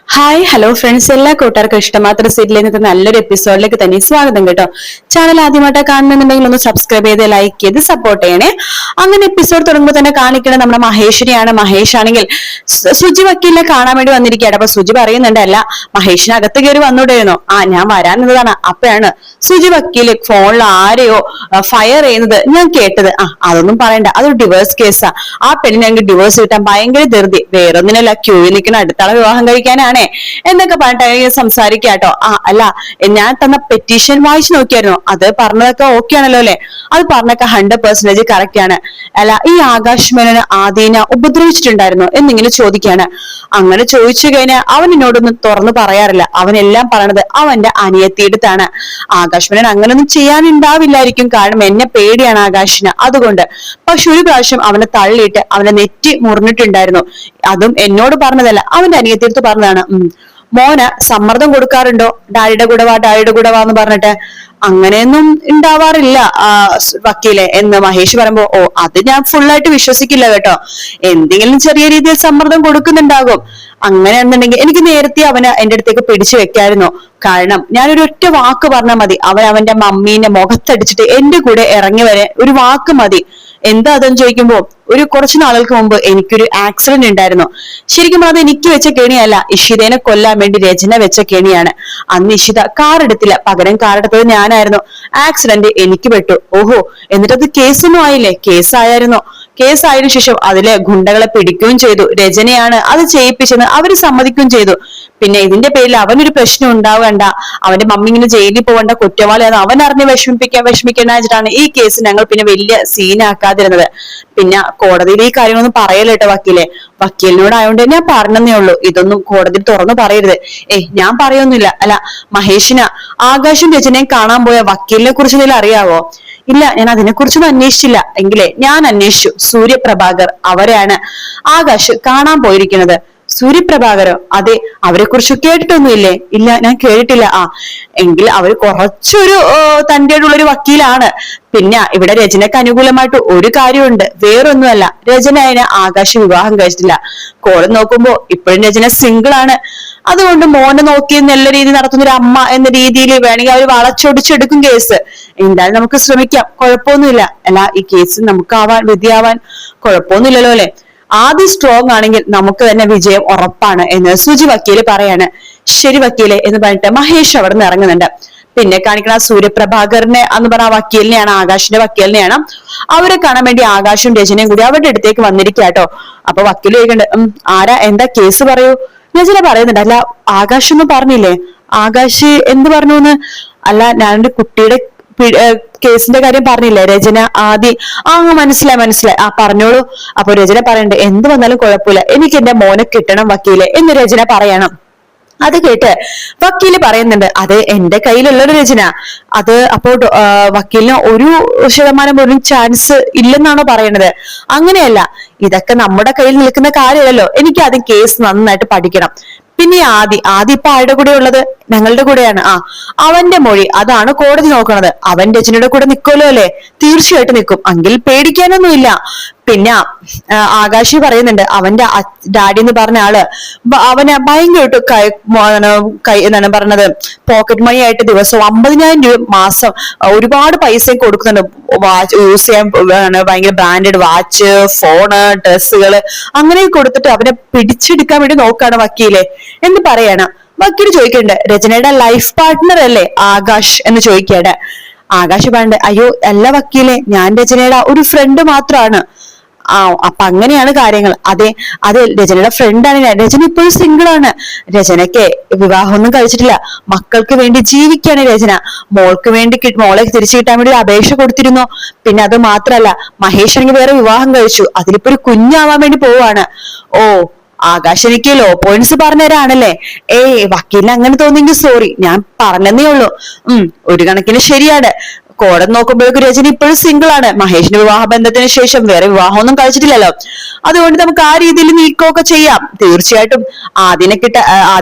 Hi hello friends, എല്ലാ കൂട്ടുകാർക്കും ഇഷ്ടമാത്ര സീരിയലിൽ നിന്നത്തെ നല്ലൊരു എപ്പിസോഡിലേക്ക് തന്നെ സ്വാഗതം കേട്ടോ. ചാനൽ ആദ്യമായിട്ട് കാണുന്നുണ്ടെങ്കിൽ ഒന്ന് സബ്സ്ക്രൈബ് ചെയ്ത് ലൈക്ക് ചെയ്ത് സപ്പോർട്ട് ചെയ്യണേ. അങ്ങനെ എപ്പിസോഡ് തുടങ്ങുമ്പോൾ തന്നെ കാണിക്കണം നമ്മുടെ മഹേഷിനെയാണ്. മഹേഷ് ആണെങ്കിൽ സുജി വക്കീലിനെ കാണാൻ വേണ്ടി വന്നിരിക്കുകയാണ്. അപ്പൊ സുജി പറയുന്നുണ്ട്, അല്ല മഹേഷിനെ അകത്ത് കയറി വന്നൂടായിരുന്നോ? ഞാൻ വരാനുള്ളതാണ്. അപ്പോഴാണ് സുജി വക്കീല് ഫോണിൽ ആരെയോ ഫയർ ചെയ്യുന്നത് ഞാൻ കേട്ടത്. അതൊന്നും പറയണ്ട, അതൊരു ഡിവോഴ്സ് കേസാ. ആ പെണ്ണിന് ഞങ്ങൾക്ക് ഡിവോഴ്സ് കിട്ടാൻ ഭയങ്കര ധൃതി, വേറൊന്നിനല്ല ക്യൂവിൽ നിൽക്കുന്ന അടുത്താളെ വിവാഹം കഴിക്കാനാണ് എന്നൊക്കെ പറഞ്ഞിട്ട് സംസാരിക്കാട്ടോ. അല്ല, ഞാൻ തന്ന പെറ്റീഷൻ വായിച്ചു നോക്കിയായിരുന്നു, അത് പറഞ്ഞതൊക്കെ ഓക്കെ ആണല്ലോ അല്ലെ? അത് പറഞ്ഞൊക്കെ 100% കറക്റ്റ് ആണ്. അല്ല, ഈ ആകാശ് മേനോനെ ആദീന ഉപദ്രവിച്ചിട്ടുണ്ടായിരുന്നു എന്നിങ്ങനെ ചോദിക്കാണ്. അങ്ങനെ ചോദിച്ചു കഴിഞ്ഞാൽ അവൻ എന്നോടൊന്നും തുറന്നു പറയാറില്ല. അവനെല്ലാം പറയണത് അവന്റെ അനിയത്തിയെടുത്താണ്. ആകാശ് മേനോൻ അങ്ങനൊന്നും ചെയ്യാനുണ്ടാവില്ലായിരിക്കും, കാരണം എന്നെ പേടിയാണ് ആകാശിന്, അതുകൊണ്ട്. പക്ഷെ ഒരു പ്രാവശ്യം അവനെ തള്ളിയിട്ട് അവനെ നെറ്റി മുറിഞ്ഞിട്ടുണ്ടായിരുന്നു. അതും എന്നോട് പറഞ്ഞതല്ല, അവന്റെ അനിയത്തിയെടുത്ത് പറഞ്ഞതാണ്. മോന് സമ്മർദ്ദം കൊടുക്കാറുണ്ടോ? ഡാഡിയുടെ കൂടെ വാ, ഡാഡിയുടെ കൂടെ വാ എന്ന് പറഞ്ഞിട്ട്. അങ്ങനെയൊന്നും ഉണ്ടാവാറില്ല വക്കീലെ എന്ന് മഹേഷ് പറയുമ്പോ, അത് ഞാൻ ഫുള്ളായിട്ട് വിശ്വസിക്കില്ല കേട്ടോ. എന്തെങ്കിലും ചെറിയ രീതിയിൽ സമ്മർദ്ദം കൊടുക്കുന്നുണ്ടാകും. അങ്ങനെയാണെന്നുണ്ടെങ്കിൽ എനിക്ക് നേരത്തെ അവന് എന്റെ അടുത്തേക്ക് പിടിച്ചു വെക്കായിരുന്നു. കാരണം ഞാനൊരു ഒറ്റ വാക്ക് പറഞ്ഞാൽ മതി, അവന്റെ മമ്മീനെ മുഖത്തടിച്ചിട്ട് എന്റെ കൂടെ ഇറങ്ങി വരെ ഒരു വാക്ക് മതി. എന്താ അതെന്ന് ചോദിക്കുമ്പോ, ഒരു കുറച്ചു നാളുകൾക്ക് മുമ്പ് എനിക്കൊരു ആക്സിഡന്റ് ഉണ്ടായിരുന്നു. ശരിക്കും അത് എനിക്ക് വെച്ച കെണിയല്ല, ഇഷിതേനെ കൊല്ലാൻ വേണ്ടി രചന വെച്ച കെണിയാണ്. അന്ന് ഇഷിത കാർ എടുത്തില്ല, പകരം കാർ എടുത്തത് ഞാനായിരുന്നു. ആക്സിഡന്റ് എനിക്ക് പെട്ടു. ഓഹോ, എന്നിട്ടത് കേസൊന്നും ആയില്ലേ? കേസായിരുന്നു. കേസായതിനു ശേഷം അതിലെ ഗുണ്ടകളെ പിടിക്കുകയും ചെയ്തു. രചനയാണ് അത് ചെയ്യിപ്പിച്ചെന്ന് അവര് സമ്മതിക്കുകയും ചെയ്തു. പിന്നെ ഇതിന്റെ പേരിൽ അവനൊരു പ്രശ്നം ഉണ്ടാവേണ്ട, അവന്റെ മമ്മി ഇങ്ങനെ ജയിലിൽ പോകേണ്ട കുറ്റവാളിയാണ് അവൻ അറിഞ്ഞ് വിഷമിക്കേണ്ട വെച്ചിട്ടാണ് ഈ കേസ് ഞങ്ങൾ പിന്നെ വലിയ സീനാക്കാതിരുന്നത്. പിന്നെ കോടതിയിൽ ഈ കാര്യങ്ങളൊന്നും പറയല്ലേട്ടോ വക്കീലെ. വക്കീലിനോടായോണ്ട് ഞാൻ പറഞ്ഞതേ ഉള്ളൂ, ഇതൊന്നും കോടതിയിൽ തുറന്നു പറയരുത്. ഞാൻ പറയൊന്നുമില്ല. അല്ല, മഹേഷിന ആകാശും രചനയും കാണാൻ പോയ വക്കീലിനെ കുറിച്ച് എന്തെങ്കിലും അറിയാവോ? ഇല്ല, ഞാൻ അതിനെക്കുറിച്ചൊന്നും അന്വേഷിച്ചില്ല. എങ്കിലേ ഞാൻ അന്വേഷിച്ചു. സൂര്യപ്രഭാകർ, അവരെയാണ് ആകാശ് കാണാൻ പോയിരിക്കുന്നത്. സൂര്യപ്രഭാകരോ? അതെ, അവരെ കുറിച്ച് കേട്ടിട്ടൊന്നുമില്ലേ? ഇല്ല, ഞാൻ കേട്ടിട്ടില്ല. എങ്കിൽ അവർ കുറച്ചൊരു തന്റെ ഉള്ളൊരു വക്കീലാണ്. പിന്നെ ഇവിടെ രചനക്ക് അനുകൂലമായിട്ട് ഒരു കാര്യമുണ്ട്, വേറൊന്നുമല്ല, രചന അതിനെ ആകാശ് വിവാഹം കഴിച്ചിട്ടില്ല. കോടതി നോക്കുമ്പോ ഇപ്പോഴും രചന സിംഗിൾ ആണ്. അതുകൊണ്ട് മോനെ നോക്കി നല്ല രീതിയിൽ നടത്തുന്ന ഒരു അമ്മ എന്ന രീതിയിൽ വേണമെങ്കിൽ അവർ വളച്ചൊടിച്ചെടുക്കും കേസ്. എന്തായാലും നമുക്ക് ശ്രമിക്കാം, കുഴപ്പമൊന്നുമില്ല. അല്ല, ഈ കേസ് നമുക്കാവാൻ വിധിയാവാൻ കുഴപ്പമൊന്നുമില്ലല്ലോ അല്ലെ? ആദ്യം സ്ട്രോങ് ആണെങ്കിൽ നമുക്ക് തന്നെ വിജയം ഉറപ്പാണ് എന്ന് സുജി വക്കീല് പറയാണ്. ശരി വക്കീലെ എന്ന് പറഞ്ഞിട്ട് മഹേഷ് അവിടെ നിന്ന് ഇറങ്ങുന്നുണ്ട്. പിന്നെ കാണിക്കണ സൂര്യപ്രഭാകറിനെ എന്ന് പറഞ്ഞ വക്കീലിനെയാണ്, ആകാശിന്റെ വക്കീലിനെയാണ്. അവരെ കാണാൻ വേണ്ടി ആകാശും രചനയും കൂടി അവരുടെ അടുത്തേക്ക് വന്നിരിക്കാട്ടോ. അപ്പൊ വക്കീല് ചോദിക്കണ്ട്, ആരാ, എന്താ കേസ് പറയൂ. രചന പറയുന്നുണ്ട്, അല്ല ആകാശൊന്നും പറഞ്ഞില്ലേ? ആകാശ് എന്ത് പറഞ്ഞു? അല്ല, ഞാനൊരു കുട്ടിയുടെ കേസിന്റെ കാര്യം പറഞ്ഞില്ലേ രചന ആദ്യം? മനസ്സിലായി. പറഞ്ഞോളൂ. അപ്പൊ രചന പറയണ്ട്, എന്ത് വന്നാലും കുഴപ്പമില്ല, എനിക്ക് എന്റെ മോനെ കിട്ടണം വക്കീലെ എന്ന് രചന പറയണം. അത് കേട്ട് വക്കീല് പറയുന്നുണ്ട്, അത് എന്റെ കയ്യിലുള്ളൊരു രചന. അത് അപ്പോ വക്കീലിന് 1% പോലും ചാൻസ് ഇല്ലെന്നാണോ പറയണത്? അങ്ങനെയല്ല, ഇതൊക്കെ നമ്മുടെ കയ്യിൽ നിൽക്കുന്ന കാര്യമല്ലല്ലോ. എനിക്ക് ആദ്യം കേസ് നന്നായിട്ട് പഠിക്കണം. പിന്നെ ആദി ഇപ്പൊ ആരുടെ കൂടെ ഉള്ളത്? ഞങ്ങളുടെ കൂടെയാണ്. അവന്റെ മൊഴി അതാണ് കോടതി നോക്കണത്. അവൻ രചനയുടെ കൂടെ നിൽക്കുമല്ലോ അല്ലെ? തീർച്ചയായിട്ടും നിൽക്കും, അങ്കിൽ പേടിക്കാനൊന്നുമില്ല. പിന്നെ ആകാശി പറയുന്നുണ്ട്, അവന്റെ ഡാഡി എന്ന് പറഞ്ഞ ആള് അവനെ ഭയങ്കരമായിട്ട് എന്താണ് പറഞ്ഞത്, പോക്കറ്റ് മണി ആയിട്ട് ദിവസം 50,000 രൂപ മാസം ഒരുപാട് പൈസയും കൊടുക്കുന്നുണ്ട്. വാച്ച് യൂസ് ചെയ്യാൻ ഭയങ്കര ബ്രാൻഡഡ് വാച്ച്, ഫോണ്, ഡ്രസ്സുകള് അങ്ങനെ കൊടുത്തിട്ട് അവനെ പിടിച്ചെടുക്കാൻ വേണ്ടി നോക്കാണ് വക്കീലെ എന്ന് പറയാണ്. വക്കീല് ചോദിക്കണ്ട്, രചനയുടെ ലൈഫ് പാർട്ട്ണർ അല്ലേ ആകാശ് എന്ന് ചോദിക്കാണ്. ആകാശ് പറഞ്ഞിട്ട്, അയ്യോ അല്ല വക്കീലെ, ഞാൻ രചനയുടെ ഒരു ഫ്രണ്ട് മാത്രമാണ്. അപ്പൊ അങ്ങനെയാണ് കാര്യങ്ങൾ. അതെ രചനയുടെ ഫ്രണ്ടാണ് ഞാൻ. രചന ഇപ്പോഴും സിംഗിൾ ആണ്. രചനയ്ക്ക് വിവാഹമൊന്നും കഴിച്ചിട്ടില്ല. മക്കൾക്ക് വേണ്ടി ജീവിക്കാണ് രചന. മോളെ തിരിച്ചു കിട്ടാൻ വേണ്ടി ഒരു അപേക്ഷ കൊടുത്തിരുന്നു. പിന്നെ അത് മാത്രല്ല, മഹേഷ് ആണെങ്കിൽ വേറെ വിവാഹം കഴിച്ചു, അതിലിപ്പോ ഒരു കുഞ്ഞാവാൻ വേണ്ടി പോവാണ്. ആകാശ് എനിക്ക് ലോ പോയിന്റ്സ് പറഞ്ഞുതരാണല്ലേ? വക്കീലിന് അങ്ങനെ തോന്നിയെങ്കിൽ സോറി, ഞാൻ പറഞ്ഞതേ ഉള്ളൂ. ഒരു കണക്കിന് ശരിയാണ്. കോടതി നോക്കുമ്പോഴേക്കും രചന ഇപ്പോഴും സിംഗിൾ ആണ്. മഹേഷിന്റെ വിവാഹ ബന്ധത്തിന് ശേഷം വേറെ വിവാഹമൊന്നും കഴിച്ചിട്ടില്ലല്ലോ. അതുകൊണ്ട് നമുക്ക് ആ രീതിയിൽ നീക്കമൊക്കെ ചെയ്യാം. തീർച്ചയായിട്ടും ആദ്യനെ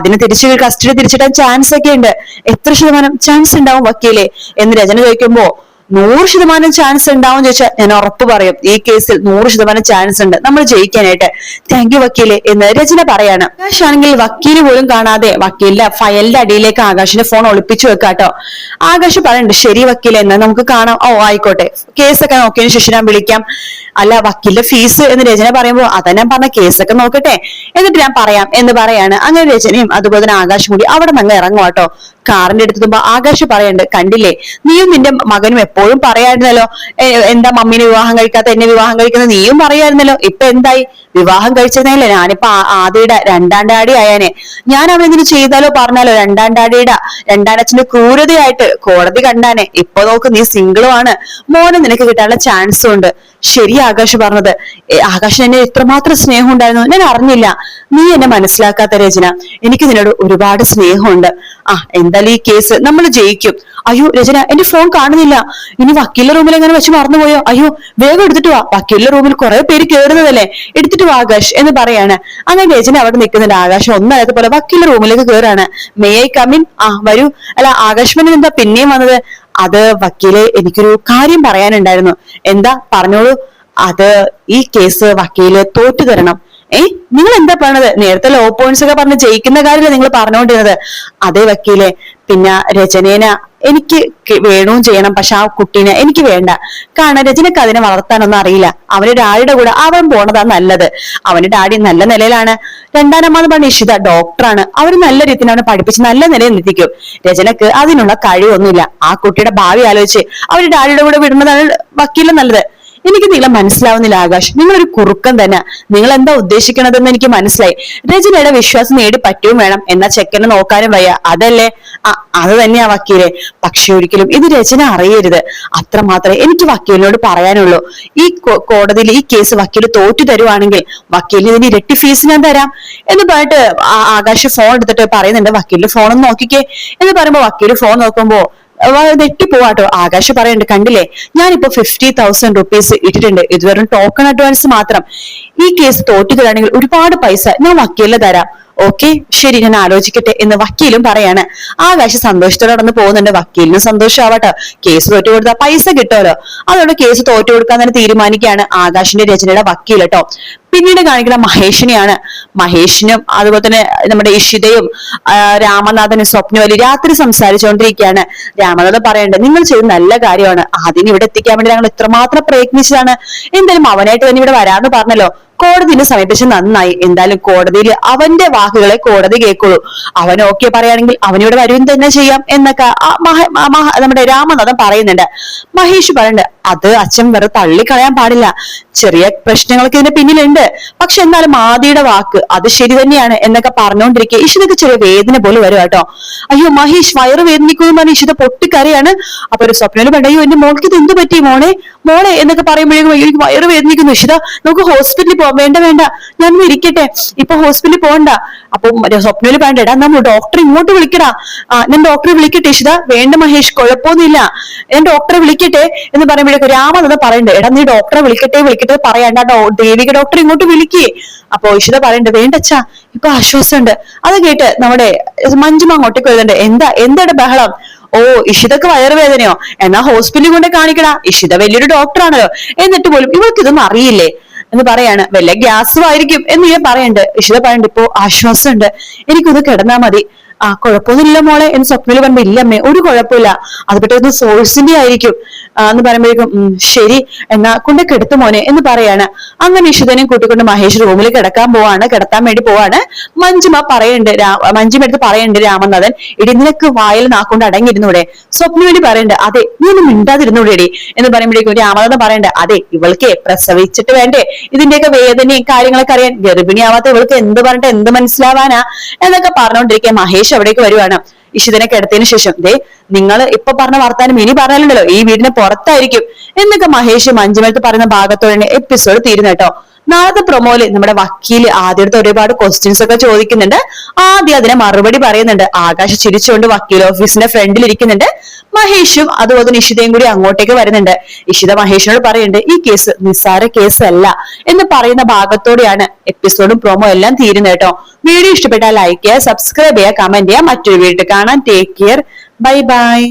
കസ്റ്റഡി തിരിച്ചിട്ടാൻ ചാൻസ് ഒക്കെ ഉണ്ട്. എത്ര ശതമാനം ചാൻസ് ഉണ്ടാവും വക്കീലെ എന്ന് രചന ചോദിക്കുമ്പോ, 100% ചാൻസ് ഉണ്ടാവും ചോദിച്ചാൽ ഞാൻ ഉറപ്പ് പറയും ഈ കേസിൽ 100% ചാൻസ് ഉണ്ട് നമ്മൾ ജയിക്കാനായിട്ട്. താങ്ക് യു വക്കീലെ എന്ന് രചന പറയാണ്. ആകാശ് ആണെങ്കിൽ വക്കീല് പോലും കാണാതെ വക്കീലിന്റെ ഫയലിന്റെ അടിയിലേക്ക് ആകാശിന്റെ ഫോൺ ഒളിപ്പിച്ചു വെക്കാട്ടോ. ആകാശ് പറയുന്നുണ്ട് ശരി വക്കീലെ എന്ന് നമുക്ക് കാണാം. ഓ ആയിക്കോട്ടെ, കേസൊക്കെ നോക്കിയതിനു ശേഷം ഞാൻ വിളിക്കാം. അല്ല വക്കീലിന്റെ ഫീസ് എന്ന് രചന പറയുമ്പോ അതാ ഞാൻ പറഞ്ഞ കേസൊക്കെ നോക്കട്ടെ എന്നിട്ട് ഞാൻ പറയാം എന്ന് പറയാണ്. അങ്ങനെ രചനയും അതുപോലെ തന്നെ ആകാശം കൂടി അവിടെ നിന്ന് ഇറങ്ങും കേട്ടോ. കാറിന്റെ അടുത്തെത്തുമ്പോ ആകാശ് പറയുന്നുണ്ട് കണ്ടില്ലേ, നീയും നിന്റെ മകനും എപ്പോഴും പറയായിരുന്നല്ലോ എന്താ മമ്മീനെ വിവാഹം കഴിക്കാത്ത എന്നെ വിവാഹം കഴിക്കുന്നത് നീയും പറയായിരുന്നല്ലോ. ഇപ്പൊ എന്തായി? വിവാഹം കഴിച്ചതല്ലേ ഞാനിപ്പോ ആദ്യയുടെ 2ാം ഡാഡി ആയാനെ. ഞാൻ അവനെന്തിനു ചെയ്താലോ പറഞ്ഞാലോ 2ാം ഡാഡിയുടെ 2ാം അച്ഛന്റെ ക്രൂരതയായിട്ട് കോടതി കണ്ടാനെ. ഇപ്പൊ നോക്ക് നീ സിംഗിളും ആണ്, മോനെ നിനക്ക് കിട്ടാനുള്ള ചാൻസും ഉണ്ട്. ശരി ആകാശ് പറഞ്ഞത്. ആകാശ് എന്നെ എത്രമാത്രം സ്നേഹം ഉണ്ടായിരുന്നു ഞാൻ അറിഞ്ഞില്ല. നീ എന്നെ മനസ്സിലാക്കാത്ത രചന, എനിക്ക് നിന്നോട് ഒരുപാട് സ്നേഹമുണ്ട്. എന്തായാലും ഈ കേസ് നമ്മൾ ജയിക്കും. അയ്യോ രചന എന്റെ ഫോൺ കാണുന്നില്ല, ഇനി വക്കീലിന്റെ റൂമിൽ എങ്ങനെ വെച്ച് മറന്നുപോയോ? അയ്യോ വേഗം എടുത്തിട്ട് വാ, വക്കീലിന്റെ റൂമിൽ കുറെ പേര് കേറുന്നതല്ലേ, എടുത്തിട്ട് വാ ആകാശ് എന്ന് പറയാണ്. അങ്ങനെ രചന അവിടെ നിൽക്കുന്നുണ്ട്. ആകാശം ഒന്നല്ലാത്ത പോലെ വക്കീലിന്റെ റൂമിലേക്ക് കയറാണ്. May I come in? വരൂ. അല്ല ആകാശ് മേനൻ എന്താ പിന്നെയും വന്നത്? അത് വക്കീലെ എനിക്കൊരു കാര്യം പറയാനുണ്ടായിരുന്നു. എന്താ പറഞ്ഞോളൂ. അത് ഈ കേസ് വക്കീല് തോറ്റു തരണം. നിങ്ങൾ എന്താ പറഞ്ഞത്? നേരത്തെ ലോ പോയിന്റ്സ് ഒക്കെ പറഞ്ഞ് ജയിക്കുന്ന കാര്യമല്ലേ നിങ്ങൾ പറഞ്ഞുകൊണ്ടിരുന്നത്? അതേ വക്കീലെ, പിന്നെ രചനേനെ എനിക്ക് വേണവും ചെയ്യണം, പക്ഷെ ആ കുട്ടീനെ എനിക്ക് വേണ്ട. കാരണം രചനക്ക് അതിനെ വളർത്താനൊന്നും അറിയില്ല. അവന്റെ ഡാഡിയുടെ കൂടെ അവൻ പോണതാ നല്ലത്. അവന്റെ ഡാഡി നല്ല നിലയിലാണ്. 2ാം അമ്മ പറഞ്ഞ ഇഷിത ഡോക്ടറാണ്. അവര് നല്ല രീതിയിലാണ് പഠിപ്പിച്ച് നല്ല നിലയിൽ എത്തിക്കും. രചനക്ക് അതിനുള്ള കഴിവൊന്നുമില്ല. ആ കുട്ടിയുടെ ഭാവി ആലോചിച്ച് അവര് ഡാഡിയുടെ കൂടെ വിടുന്നതാണ് വക്കീലും നല്ലത്. എനിക്ക് നിങ്ങളെ മനസ്സിലാവുന്നില്ല ആകാശ്, നിങ്ങളൊരു കുറുക്കൻ തന്നെ. നിങ്ങൾ എന്താ ഉദ്ദേശിക്കണതെന്ന് എനിക്ക് മനസ്സിലായി. രചനയുടെ വിശ്വാസം നേടി പറ്റുകയും വേണം, എന്നാ ചെക്കനെ നോക്കാനും വയ്യ, അതല്ലേ? അത് തന്നെയാ വക്കീലെ. പക്ഷെ ഒരിക്കലും ഇത് രചന അറിയരുത്. അത്രമാത്രമേ എനിക്ക് വക്കീലിനോട് പറയാനുള്ളൂ. ഈ കോടതിയിൽ ഈ കേസ് വക്കീല് തോറ്റു തരുവാണെങ്കിൽ വക്കീലിന് ഇതിന് ഇരട്ടി ഫീസ് ഞാൻ തരാം എന്ന് പറഞ്ഞിട്ട് ആകാശ് ഫോൺ എടുത്തിട്ട് പറയുന്നുണ്ട് വക്കീലിന്റെ ഫോണൊന്ന് നോക്കിക്കേ എന്ന് പറയുമ്പോ വക്കീല് ഫോൺ നോക്കുമ്പോ നെട്ടിപ്പോവാട്ടോ. ആകാശ് പറയുന്നുണ്ട് കണ്ടില്ലേ, ഞാനിപ്പോ 50,000 റുപ്പീസ് ഇട്ടിട്ടുണ്ട്. ഇത് വെറും ടോക്കൺ അഡ്വാൻസ് മാത്രം. ഈ കേസ് തോറ്റു തരാണെങ്കിൽ ഒരുപാട് പൈസ ഞാൻ വക്കീലിന് തരാം. ഓക്കെ ശരി ഞാൻ ആലോചിക്കട്ടെ എന്ന് വക്കീലും പറയാണ്. ആകാശ് സന്തോഷത്തോടെ നടന്ന് പോകുന്നുണ്ട്. വക്കീലിനും സന്തോഷമാവട്ടെ, കേസ് തോറ്റു കൊടുത്താൽ പൈസ കിട്ടുമല്ലോ. അതുകൊണ്ട് കേസ് തോറ്റു കൊടുക്കാൻ തന്നെ തീരുമാനിക്കുകയാണ് ആകാശിന്റെ രചനയുടെ വക്കീൽ കേട്ടോ. പിന്നീട് കാണിക്കുന്ന മഹേഷിനെയാണ്. മഹേഷിനും അതുപോലെ തന്നെ നമ്മുടെ ഇഷിതയും രാമനാഥനും സ്വപ്നവലി രാത്രി സംസാരിച്ചുകൊണ്ടിരിക്കുകയാണ്. രാമനാഥൻ പറയണ്ടേ നിങ്ങൾ ചെയ്ത് നല്ല കാര്യമാണ്, അതിന് ഇവിടെ എത്തിക്കാൻ വേണ്ടി ഞങ്ങൾ എത്രമാത്രം പ്രയത്നിച്ചതാണ്. എന്തായാലും അവനായിട്ട് തന്നെ ഇവിടെ വരാന്ന് പറഞ്ഞല്ലോ. കോടതിനെ സമീപിച്ച് നന്നായി. എന്തായാലും കോടതിയിൽ അവന്റെ വാക്കുകളെ കോടതി കേൾക്കുള്ളൂ. അവൻ ഓക്കെ പറയുകയാണെങ്കിൽ അവനിവിടെ വരും തന്നെ ചെയ്യാം എന്നൊക്കെ നമ്മുടെ രാമനാഥൻ പറയുന്നുണ്ട്. മഹേഷ് പറയുന്നുണ്ട് അത് അച്ഛൻ വെറുതെ തള്ളിക്കളയാൻ പാടില്ല, ചെറിയ പ്രശ്നങ്ങളൊക്കെ ഇതിന്റെ പിന്നിലുണ്ട്. പക്ഷെ എന്നാലും ആദിയുടെ വാക്ക് അത് ശരി തന്നെയാണ് എന്നൊക്കെ പറഞ്ഞുകൊണ്ടിരിക്കുക ഇഷിതക്ക് ചെറിയ വേദന പോലെ വരും കേട്ടോ. അയ്യോ മഹേഷ് വയറ് വേദനിക്കുന്നു പറഞ്ഞ് ഇഷിത പൊട്ടിക്കറിയാണ്. അപ്പൊ ഒരു സ്വപ്നം വേണ്ട, അയ്യോ എന്റെ മോൾക്ക് ഇത് എന്ത് പറ്റി മോളെ എന്നൊക്കെ പറയുമ്പോഴേക്കും എനിക്ക് വയറ് വേദനിക്കുന്നു. ഇഷിത നമുക്ക് ഹോസ്പിറ്റലിൽ പോവാം. വേണ്ട ഞാൻ ഇരിക്കട്ടെ, ഇപ്പൊ ഹോസ്പിറ്റലിൽ പോകണ്ട. അപ്പൊ സ്വപ്നയിൽ വേണ്ട, എടാ നമ്മൾ ഡോക്ടറെ ഇങ്ങോട്ട് വിളിക്കടാ. ഞാൻ ഡോക്ടറെ വിളിക്കട്ടെ ഇഷിത? വേണ്ട മഹേഷ് കുഴപ്പമൊന്നുമില്ല, ഞാൻ ഡോക്ടറെ വിളിക്കട്ടെ എന്ന് പറയുമ്പോഴേക്കും രാമനാഥൻ പറയണ്ടേ എടാ നീ ഡോക്ടറെ വിളിക്കട്ടെ പറയണ്ട, ദേവിക ഡോക്ടറെ ഇങ്ങോട്ട് വിളിക്കേ. അപ്പൊ ഇഷിത പറയണ്ട് വേണ്ടച്ചാ ഇപ്പൊ ആശ്വാസമുണ്ട്. അത് കേട്ട് നമ്മുടെ മഞ്ജുമ അങ്ങോട്ടേക്ക് വരുന്നുണ്ട്. എന്താണ് ബഹളം? ഓ ഇഷിതക്ക് വയറുവേദനയോ? എന്നാ ഹോസ്പിറ്റലിൽ കൊണ്ട് കാണിക്കടാ, ഇഷിത വലിയൊരു ഡോക്ടറാണല്ലോ, എന്നിട്ട് പോലും ഇവർക്ക് ഇതൊന്നും അറിയില്ലേ എന്ന് പറയാണ്. വല്ല ഗ്യാസും ആയിരിക്കും എന്ന് ഞാൻ പറയണ്ട്. ഇഷിത പറയണ്ട് ഇപ്പൊ ആശ്വാസമുണ്ട്, എനിക്കൊന്ന് കിടന്നാ മതി. കുഴപ്പമൊന്നുമില്ല മോളെ എന്ന് സ്വപ്നയിൽ പറയുമ്പോ ഇല്ലമ്മേ ഒരു കുഴപ്പമില്ല, അത് പെട്ടെന്ന് സോഴ്സിന്റെ ആയിരിക്കും എന്ന് പറയുമ്പോഴേക്കും ശരി എന്നാ കൊണ്ട് കെടുത്തു മോനെ എന്ന് പറയാണ്. അങ്ങനെ ഇഷിതനെയും കൂട്ടിക്കൊണ്ട് മഹേഷ് റൂമിൽ കിടത്താൻ വേണ്ടി പോവാണ്. മഞ്ജുമ എടുത്ത് പറയണ്ട് രാമനാഥൻ ഇടി നിനക്ക് വായിൽ നാക്കൊണ്ട് അടങ്ങിയിരുന്നൂടെ? സ്വപ്നവേലി പറയണ്ട് അതെ നീ ഒന്നും മിണ്ടാതിരുന്നൂടെടി എന്ന് പറയുമ്പോഴേക്കും രാമനാഥൻ പറയണ്ട് അതെ ഇവൾക്ക് പ്രസവിച്ചിട്ട് വേണ്ടേ ഇതിന്റെയൊക്കെ വേദനയും കാര്യങ്ങളൊക്കെ അറിയാൻ, ഗർഭിണിയാവാത്ത ഇവൾക്ക് എന്ത് പറഞ്ഞിട്ട് എന്ത് മനസ്സിലാവാനാ എന്നൊക്കെ പറഞ്ഞുകൊണ്ടിരിക്കുക മഹേഷ് അവിടേക്ക് വരുവാണ്. ഇഷിതനെ കിടത്തിയതിനു ശേഷം നിങ്ങൾ ഇപ്പൊ പറഞ്ഞ വർത്താനം ഇനി പറഞ്ഞാലുണ്ടല്ലോ ഈ വീടിന് പുറത്തായിരിക്കും എന്നൊക്കെ മഹേഷ് മഞ്ജുമടുത്ത് പറയുന്ന ഭാഗത്തോടെ എപ്പിസോഡ് തീരുന്നു കേട്ടോ. നാളത്തെ പ്രൊമോയില് നമ്മുടെ വക്കീല് ആദ്യത്തെ ഒരുപാട് ക്വസ്റ്റ്യൻസ് ഒക്കെ ചോദിക്കുന്നുണ്ട്. ആദ്യം അതിനെ മറുപടി പറയുന്നുണ്ട്. ആകാശ് ചിരിച്ചുകൊണ്ട് വക്കീൽ ഓഫീസിന്റെ ഫ്രണ്ടിൽ ഇരിക്കുന്നുണ്ട്. മഹേഷും അതുപോലെ ഇഷിതയും കൂടി അങ്ങോട്ടേക്ക് വരുന്നുണ്ട്. ഇഷിത മഹേഷിനോട് പറയുന്നുണ്ട് ഈ കേസ് നിസ്സാര കേസ് അല്ല എന്ന് പറയുന്ന ഭാഗത്തോടെയാണ് എപ്പിസോഡും പ്രൊമോ എല്ലാം തീരുന്നത് കേട്ടോ. വീഡിയോ ഇഷ്ടപ്പെട്ടാൽ ലൈക്ക് ചെയ്യുക, സബ്സ്ക്രൈബ് ചെയ്യുക, കമന്റ് ചെയ്യുക. മറ്റൊരു വീഡിയോ കാണാൻ. Take care, bye bye.